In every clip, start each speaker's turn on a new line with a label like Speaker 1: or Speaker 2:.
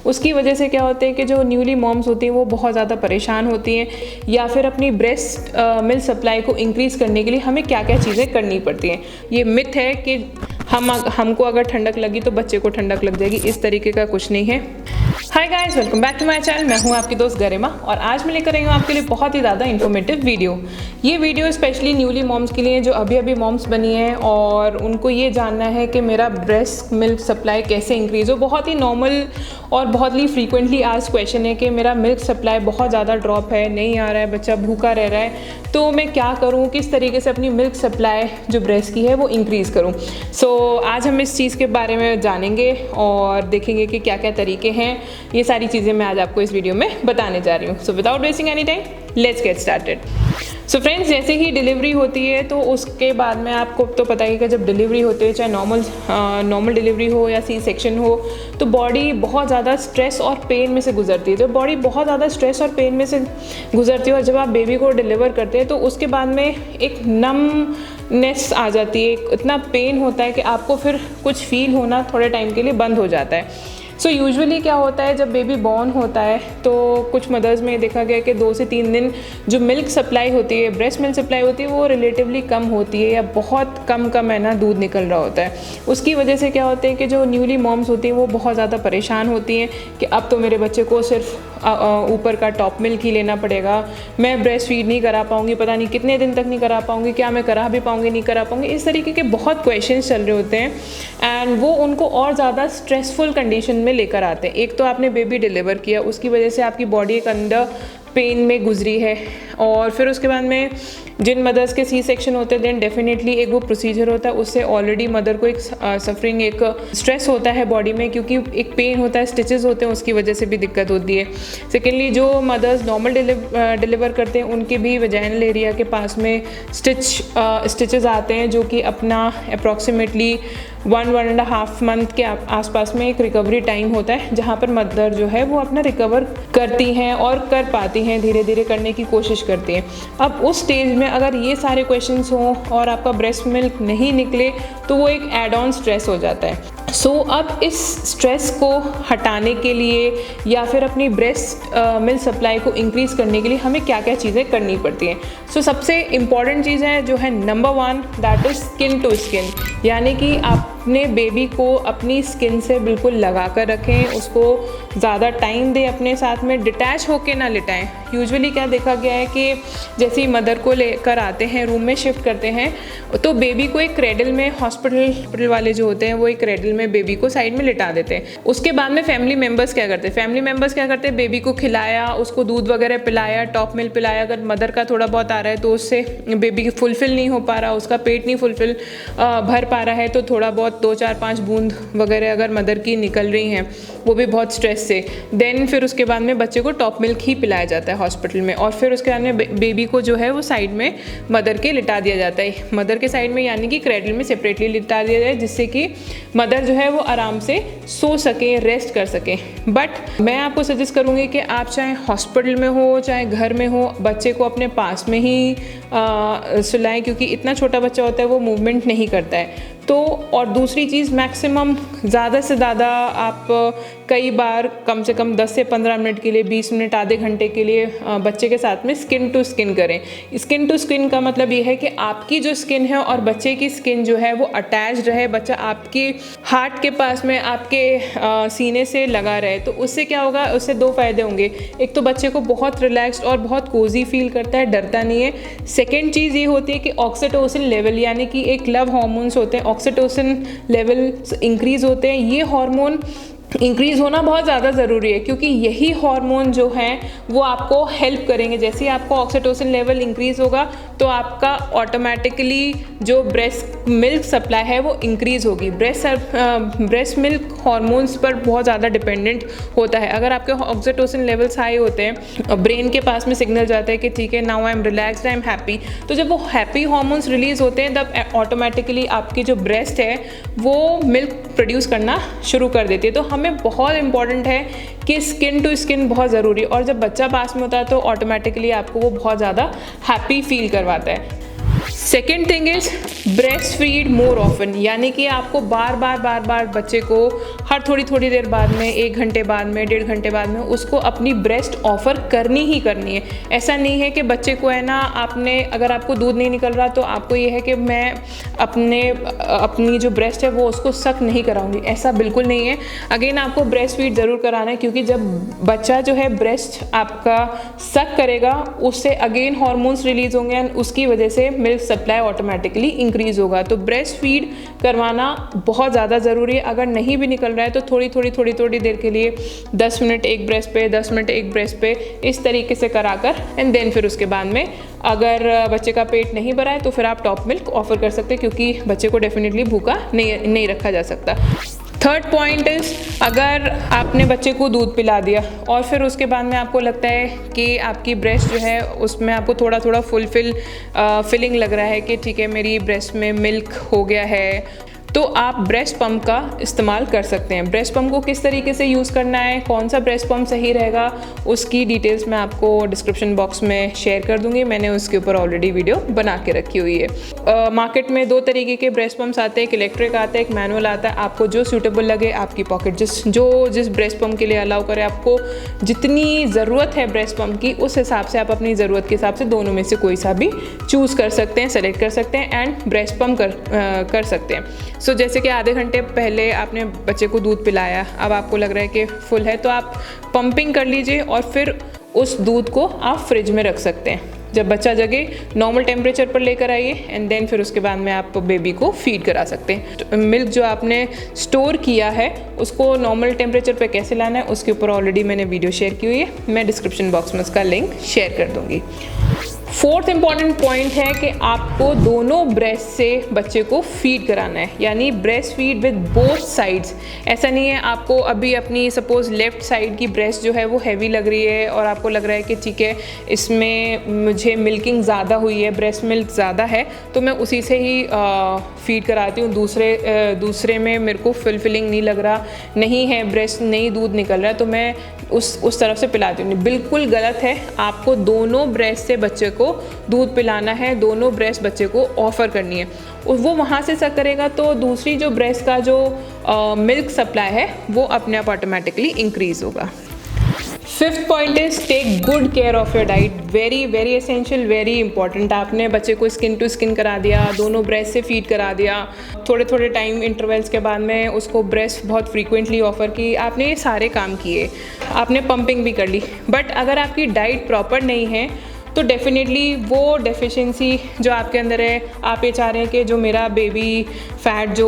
Speaker 1: उसकी वजह से क्या होता है कि जो न्यूली मॉम्स होती हैं वो बहुत ज़्यादा परेशान होती हैं, या फिर अपनी ब्रेस्ट मिल्क सप्लाई को इंक्रीज़ करने के लिए हमें क्या क्या चीज़ें करनी पड़ती हैं। ये मिथ है कि हमको अगर ठंडक लगी तो बच्चे को ठंडक लग जाएगी, इस तरीके का कुछ नहीं है। Hi guys, welcome back to my channel. मैं हूं आपकी दोस्त गरिमा और आज मैं लेकर आई हूं आपके लिए बहुत ही ज़्यादा इन्फॉर्मेटिव वीडियो। ये वीडियो स्पेशली न्यूली मॉम्स के लिए जो अभी अभी मॉम्स बनी हैं और उनको ये जानना है कि मेरा ब्रेस्ट मिल्क सप्लाई कैसे इंक्रीज़ हो। बहुत ही नॉर्मल और बहुत ही फ्रीक्वेंटली आज क्वेश्चन है कि मेरा मिल्क सप्लाई बहुत ज़्यादा ड्रॉप है, नहीं आ रहा है, बच्चा भूखा रह रहा है, तो मैं क्या करूँ, किस तरीके से अपनी मिल्क सप्लाई जो ब्रेस्ट की है वो इंक्रीज़ करूँ। सो आज हम इस चीज़ के बारे में जानेंगे और देखेंगे कि क्या क्या तरीके हैं। ये सारी चीज़ें मैं आज आपको इस वीडियो में बताने जा रही हूँ। So without wasting any time, let's get started. So friends, जैसे ही डिलीवरी होती है तो उसके बाद में आपको तो पता ही है कि जब डिलीवरी होती है, चाहे नॉर्मल डिलीवरी हो या सी सेक्शन हो, तो बॉडी बहुत ज़्यादा स्ट्रेस और पेन में से गुजरती है। जब बॉडी बहुत ज़्यादा स्ट्रेस और पेन में से गुजरती है और जब आप बेबी को डिलीवर करते हैं तो उसके बाद में एक नमनेस आ जाती है, इतना पेन होता है कि आपको फिर कुछ फील होना थोड़े टाइम के लिए बंद हो जाता है। सो यूजुअली क्या होता है, जब बेबी बॉर्न होता है तो कुछ मदर्स में देखा गया कि 2 से 3 दिन जो मिल्क सप्लाई होती है, ब्रेस्ट मिल्क सप्लाई होती है, वो रिलेटिवली कम होती है या बहुत कम है ना दूध निकल रहा होता है। उसकी वजह से क्या होता है कि जो न्यूली मॉम्स होती हैं वो बहुत ज़्यादा परेशान होती हैं कि अब तो मेरे बच्चे को सिर्फ ऊपर का टॉप मिल्क ही लेना पड़ेगा, मैं ब्रेस्ट फीड नहीं करा पाऊँगी, पता नहीं कितने दिन तक नहीं करा पाऊँगी, क्या मैं करा भी पाऊँगी नहीं करा पाऊँगी। इस तरीके के बहुत क्वेश्चन चल रहे होते हैं एंड वो उनको और ज़्यादा स्ट्रेसफुल कंडीशन में लेकर आते हैं। एक तो आपने बेबी डिलीवर किया, उसकी वजह से आपकी बॉडी एक अंदर पेन में गुजरी है, और फिर उसके बाद में जिन मदर्स के सी सेक्शन होते हैं देन डेफिनेटली एक वो प्रोसीजर होता है, उससे ऑलरेडी मदर को एक सफरिंग, एक स्ट्रेस होता है बॉडी में, क्योंकि एक पेन होता है, स्टिचेस होते हैं, उसकी वजह से भी दिक्कत होती है। सेकेंडली जो मदर्स नॉर्मल डिलीवर करते हैं उनके भी वजाइनल एरिया के पास में स्टिचेस आते हैं, जो कि अपना अप्रॉक्सीमेटली 1.5 मंथ के आसपास में एक रिकवरी टाइम होता है, जहाँ पर मदर जो है वो अपना रिकवर करती हैं और कर पाती हैं, धीरे धीरे करने की कोशिश करती हैं। अब उस स्टेज में अगर ये सारे क्वेश्चंस हों और आपका ब्रेस्ट मिल्क नहीं निकले तो वो एक एड ऑन स्ट्रेस हो जाता है। सो अब इस स्ट्रेस को हटाने के लिए या फिर अपनी ब्रेस्ट मिल्क सप्लाई को इंक्रीज़ करने के लिए हमें क्या क्या चीज़ें करनी पड़ती हैं। सो सबसे इम्पॉर्टेंट चीज़ है जो है number 1, that is skin to skin, यानी कि अपने बेबी को अपनी स्किन से बिल्कुल लगा कर रखें, उसको ज़्यादा टाइम दें, अपने साथ में डिटैच होके ना लिटाएं। यूजुअली क्या देखा गया है कि जैसे ही मदर को लेकर आते हैं, रूम में शिफ्ट करते हैं, तो बेबी को एक क्रेडल में, हॉस्पिटल वाले जो होते हैं वो एक क्रेडल में बेबी को साइड में लिटा देते हैं। उसके बाद में फैमिली मेम्बर्स क्या करते हैं, बेबी को खिलाया, उसको दूध वगैरह पिलाया, टॉप मिल्क पिलाया। अगर मदर का थोड़ा बहुत आ रहा है तो उससे बेबी फुलफिल नहीं हो पा रहा, उसका पेट नहीं भर पा रहा है, तो थोड़ा बहुत 2, 4, 5 बूंद वगैरह अगर मदर की निकल रही हैं, वो भी बहुत स्ट्रेस से, देन फिर उसके बाद में बच्चे को टॉप मिल्क ही पिलाया जाता है हॉस्पिटल में, और फिर उसके बाद में बेबी को जो है वो साइड में मदर के लिटा दिया जाता है। मदर के साइड में यानी कि क्रेडल में सेपरेटली लिटा दिया जाए, जिससे कि मदर जो है वो आराम से सो सके, रेस्ट कर सके। बट मैं आपको सजेस्ट करूँगी कि आप चाहे हॉस्पिटल में हो चाहे घर में हो, बच्चे को अपने पास में ही सुलाएं, क्योंकि इतना छोटा बच्चा होता है वो मूवमेंट नहीं करता है। तो और दूसरी चीज़, मैक्सिमम ज़्यादा से ज़्यादा आप कई बार कम से कम 10 से 15 मिनट के लिए, 20 मिनट, आधे घंटे के लिए बच्चे के साथ में स्किन टू स्किन करें। स्किन टू स्किन का मतलब ये है कि आपकी जो स्किन है और बच्चे की स्किन जो है वो अटैच्ड रहे, बच्चा आपके हार्ट के पास में, आपके सीने से लगा रहे। तो उससे क्या होगा, उससे 2 फ़ायदे होंगे। एक तो बच्चे को बहुत रिलैक्स्ड और बहुत कोजी फील करता है, डरता नहीं है। सेकेंड चीज़ ये होती है कि ऑक्सीटोसिन लेवल, यानी कि एक लव हार्मोन्स होते हैं, ऑक्सीटोसिन लेवल इंक्रीज़ होते हैं। ये हार्मोन इंक्रीज़ होना बहुत ज़्यादा ज़रूरी है, क्योंकि यही हार्मोन जो हैं वो आपको हेल्प करेंगे। जैसे ही आपको ऑक्सीटोसिन लेवल इंक्रीज़ होगा तो आपका ऑटोमेटिकली जो ब्रेस्ट मिल्क सप्लाई है वो इंक्रीज़ होगी। ब्रेस्ट मिल्क हार्मोन्स पर बहुत ज़्यादा डिपेंडेंट होता है। अगर आपके ऑक्सीटोसिन लेवल्स हाई होते हैं, ब्रेन के पास में सिग्नल जाता है कि ठीक है, now I am relaxed, I am happy, तो जब वो हैप्पी हार्मोन्स रिलीज़ होते हैं तब ऑटोमेटिकली आपकी जो ब्रेस्ट है वो मिल्क प्रोड्यूस करना शुरू कर देती है। तो हमें बहुत इंपॉर्टेंट है कि स्किन टू स्किन बहुत ज़रूरी है, और जब बच्चा पास में होता है तो ऑटोमेटिकली आपको वो बहुत ज़्यादा हैप्पी फील करवाता है। Second thing is breast feed more often, यानी कि आपको बार बार बच्चे को हर थोड़ी देर बाद में, 1 घंटे बाद में, 1.5 घंटे बाद में उसको अपनी ब्रेस्ट ऑफर करनी ही करनी है। ऐसा नहीं है कि बच्चे को है ना, आपने अगर आपको दूध नहीं निकल रहा तो आपको ये है कि मैं अपनी जो ब्रेस्ट है वो उसको सक नहीं कराऊंगी, ऐसा बिल्कुल नहीं है। अगेन आपको ब्रेस्ट फीड ज़रूर कराना है, क्योंकि जब बच्चा जो है ब्रेस्ट आपका सक करेगा उससे अगेन हॉर्मोन्स रिलीज होंगे एंड उसकी वजह से मिल्क सप्लाई ऑटोमेटिकली इंक्रीज होगा। तो ब्रेस्ट फीड करवाना बहुत ज़्यादा ज़रूरी है। अगर नहीं भी निकल रहा है तो थोड़ी देर के लिए 10 मिनट एक ब्रेस्ट पे, 10 मिनट एक ब्रेस्ट पे, इस तरीके से कराकर एंड देन फिर उसके बाद में अगर बच्चे का पेट नहीं भरा है तो फिर आप टॉप मिल्क ऑफर कर सकते हैं, क्योंकि बच्चे को डेफिनेटली भूखा नहीं रखा जा सकता। थर्ड पॉइंट इज़, अगर आपने बच्चे को दूध पिला दिया और फिर उसके बाद में आपको लगता है कि आपकी ब्रेस्ट जो है उसमें आपको थोड़ा फीलिंग लग रहा है कि ठीक है मेरी ब्रेस्ट में मिल्क हो गया है, तो आप ब्रेस्ट पंप का इस्तेमाल कर सकते हैं। ब्रेस्ट पंप को किस तरीके से यूज़ करना है, कौन सा ब्रेस्ट पंप सही रहेगा, उसकी डिटेल्स मैं आपको डिस्क्रिप्शन बॉक्स में शेयर कर दूंगी। मैंने उसके ऊपर ऑलरेडी वीडियो बना के रखी हुई है। मार्केट में 2 तरीके के ब्रेस्ट पंप्स आते हैं, एक इलेक्ट्रिक आता है, एक मैनुअल आता है। आपको जो सूटेबल लगे, आपकी पॉकेट जिस ब्रेस्ट पंप के लिए अलाउ करे, आपको जितनी ज़रूरत है ब्रेस्ट पंप की उस हिसाब से आप अपनी ज़रूरत के हिसाब से दोनों में से कोई सा भी चूज़ कर सकते हैं, सेलेक्ट कर सकते हैं एंड ब्रेस्ट पंप कर सकते हैं। सो जैसे कि आधे घंटे पहले आपने बच्चे को दूध पिलाया, अब आपको लग रहा है कि फुल है, तो आप पंपिंग कर लीजिए और फिर उस दूध को आप फ्रिज में रख सकते हैं। जब बच्चा जगे नॉर्मल टेम्परेचर पर लेकर आइए एंड देन फिर उसके बाद में आप बेबी को फीड करा सकते हैं। तो मिल्क जो आपने स्टोर किया है उसको नॉर्मल टेम्परेचर पे कैसे लाना है उसके ऊपर ऑलरेडी मैंने वीडियो शेयर की हुई है, मैं डिस्क्रिप्शन बॉक्स में उसका लिंक शेयर कर दूँगी। फोर्थ इंपॉर्टेंट पॉइंट है कि आपको दोनों ब्रेस्ट से बच्चे को फीड कराना है, यानी breast feed with both sides. ऐसा नहीं है आपको अभी अपनी सपोज लेफ्ट साइड की ब्रेस्ट जो है वो हैवी लग रही है और आपको लग रहा है कि ठीक है इसमें मुझे मिल्किंग ज़्यादा हुई है, ब्रेस्ट मिल्क ज़्यादा है, तो मैं उसी से ही फीड कराती हूँ। दूसरे में मेरे को फुलफिलिंग नहीं लग रहा, नहीं है ब्रेस्ट, नहीं दूध निकल रहा है, तो मैं उस तरफ से पिलाती हूँ। बिल्कुल गलत है, आपको दोनों ब्रेस्ट से बच्चे को दूध पिलाना है, दोनों ब्रेस्ट बच्चे को ऑफर करनी है। वो वहाँ से सक करेगा तो दूसरी जो ब्रेस्ट का जो मिल्क सप्लाई है वो अपने आप ऑटोमेटिकली इंक्रीज होगा। Fifth point is take good care of your diet, very essential, very important. आपने बच्चे को स्किन टू स्किन करा दिया, दोनों ब्रेस्ट से फीड करा दिया, थोड़े टाइम इंटरवल्स के बाद में उसको ब्रेस्ट बहुत फ्रीक्वेंटली ऑफर की, आपने ये सारे काम किए, आपने पंपिंग भी कर ली, बट अगर आपकी डाइट प्रॉपर नहीं है तो डेफिनेटली वो डेफिशिएंसी जो आपके अंदर है, आप ये चाह रहे हैं कि जो मेरा बेबी फैट जो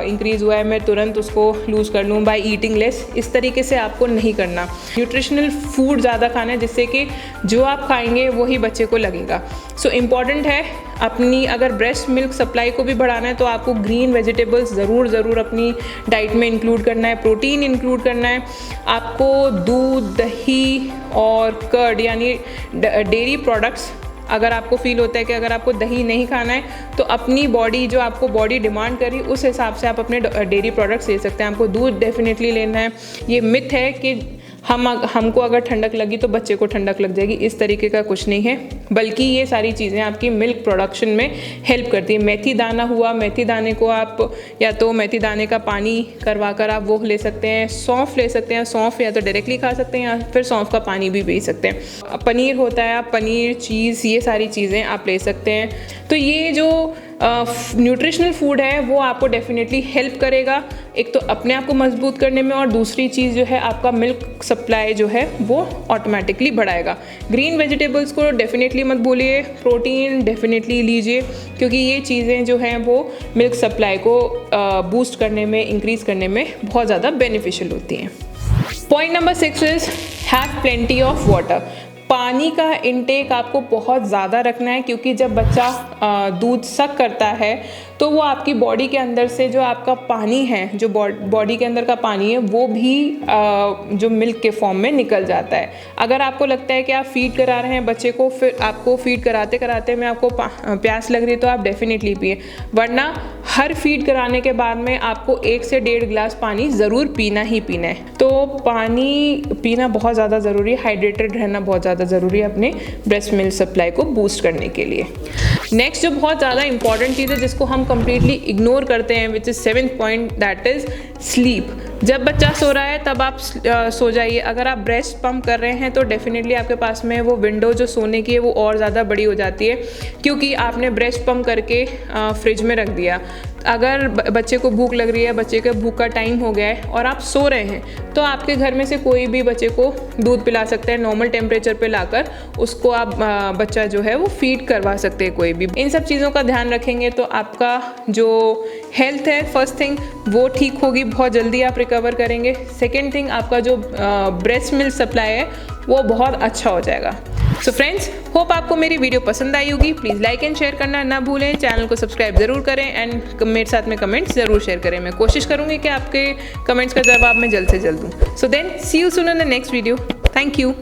Speaker 1: इंक्रीज़ हुआ है मैं तुरंत उसको लूज़ कर लूँ बाय ईटिंग लेस, इस तरीके से आपको नहीं करना। न्यूट्रिशनल फूड ज़्यादा खाना है जिससे कि जो आप खाएंगे वही बच्चे को लगेगा। सो इम्पॉर्टेंट है अपनी अगर ब्रेस्ट मिल्क सप्लाई को भी बढ़ाना है तो आपको ग्रीन वेजिटेबल्स ज़रूर अपनी डाइट में इंक्लूड करना है, प्रोटीन इंक्लूड करना है। आपको दूध, दही और कर्ड यानी डेयरी प्रोडक्ट्स, अगर आपको फील होता है कि अगर आपको दही नहीं खाना है तो अपनी बॉडी जो आपको बॉडी डिमांड करी उस हिसाब से आप अपने डेयरी प्रोडक्ट्स ले सकते हैं। आपको दूध डेफिनेटली लेना है। ये मिथ है कि हमको अगर ठंडक लगी तो बच्चे को ठंडक लग जाएगी, इस तरीके का कुछ नहीं है, बल्कि ये सारी चीज़ें आपकी मिल्क प्रोडक्शन में हेल्प करती है। मेथी दाना हुआ, मेथी दाने को आप या तो मेथी दाने का पानी करवा कर आप वो ले सकते हैं, सौंफ ले सकते हैं, सौंफ या तो डायरेक्टली खा सकते हैं या फिर सौंफ का पानी भी पी सकते हैं। पनीर होता है, आप पनीर, चीज़, ये सारी चीज़ें आप ले सकते हैं। तो ये जो न्यूट्रिशनल फूड है वो आपको डेफिनेटली हेल्प करेगा, एक तो अपने आप को मजबूत करने में, और दूसरी चीज़ जो है आपका मिल्क सप्लाई जो है वो ऑटोमेटिकली बढ़ाएगा। ग्रीन वेजिटेबल्स को डेफिनेटली मत भूलिए, प्रोटीन डेफिनेटली लीजिए, क्योंकि ये चीज़ें जो हैं वो मिल्क सप्लाई को बूस्ट करने में, इंक्रीज़ करने में बहुत ज़्यादा बेनिफिशियल होती हैं। Point number 6 is have plenty of water. पानी का इंटेक आपको बहुत ज़्यादा रखना है, क्योंकि जब बच्चा दूध सक करता है तो वो आपकी बॉडी के अंदर से जो आपका पानी है, जो बॉडी के अंदर का पानी है, वो भी जो मिल्क के फॉर्म में निकल जाता है। अगर आपको लगता है कि आप फीड करा रहे हैं बच्चे को, फिर आपको फीड कराते कराते में आपको प्यास लग रही है, तो आप डेफिनेटली पिए, वरना हर फीड कराने के बाद में आपको 1 से 1.5 गिलास पानी ज़रूर पीना ही पीना है। तो पानी पीना बहुत ज़्यादा ज़रूरी है, हाइड्रेटेड रहना बहुत ज़्यादा ज़रूरी है अपने ब्रेस्ट मिल्क सप्लाई को बूस्ट करने के लिए। नेक्स्ट जो बहुत ज़्यादा इंपॉर्टेंट चीज़ है जिसको हम कम्प्लीटली इग्नोर करते हैं, which is 7th point, that is sleep. जब बच्चा सो रहा है तब आप सो जाइए। अगर आप ब्रेस्ट पंप कर रहे हैं तो डेफिनेटली आपके पास में वो विंडो जो सोने की है वो और ज़्यादा बड़ी हो जाती है, क्योंकि आपने ब्रेस्ट पंप करके फ्रिज में रख दिया। अगर बच्चे को भूख लग रही है, बच्चे के भूख का टाइम हो गया है और आप सो रहे हैं, तो आपके घर में से कोई भी बच्चे को दूध पिला सकता है, नॉर्मल टेम्परेचर पे लाकर उसको आप बच्चा जो है वो फीड करवा सकते हैं कोई भी। इन सब चीज़ों का ध्यान रखेंगे तो आपका जो हेल्थ है, फर्स्ट थिंग वो ठीक होगी, बहुत जल्दी आप रिकवर करेंगे। सेकेंड थिंग, आपका जो ब्रेस्ट मिल्क सप्लाई है वो बहुत अच्छा हो जाएगा। सो फ्रेंड्स, होप आपको मेरी वीडियो पसंद आई होगी। प्लीज़ लाइक एंड शेयर करना ना भूलें, चैनल को सब्सक्राइब ज़रूर करें एंड मेरे साथ में कमेंट्स ज़रूर शेयर करें। मैं कोशिश करूँगी कि आपके कमेंट्स का जवाब मैं जल्द से जल्द दूँ। So then see you soon in the next video. Thank you.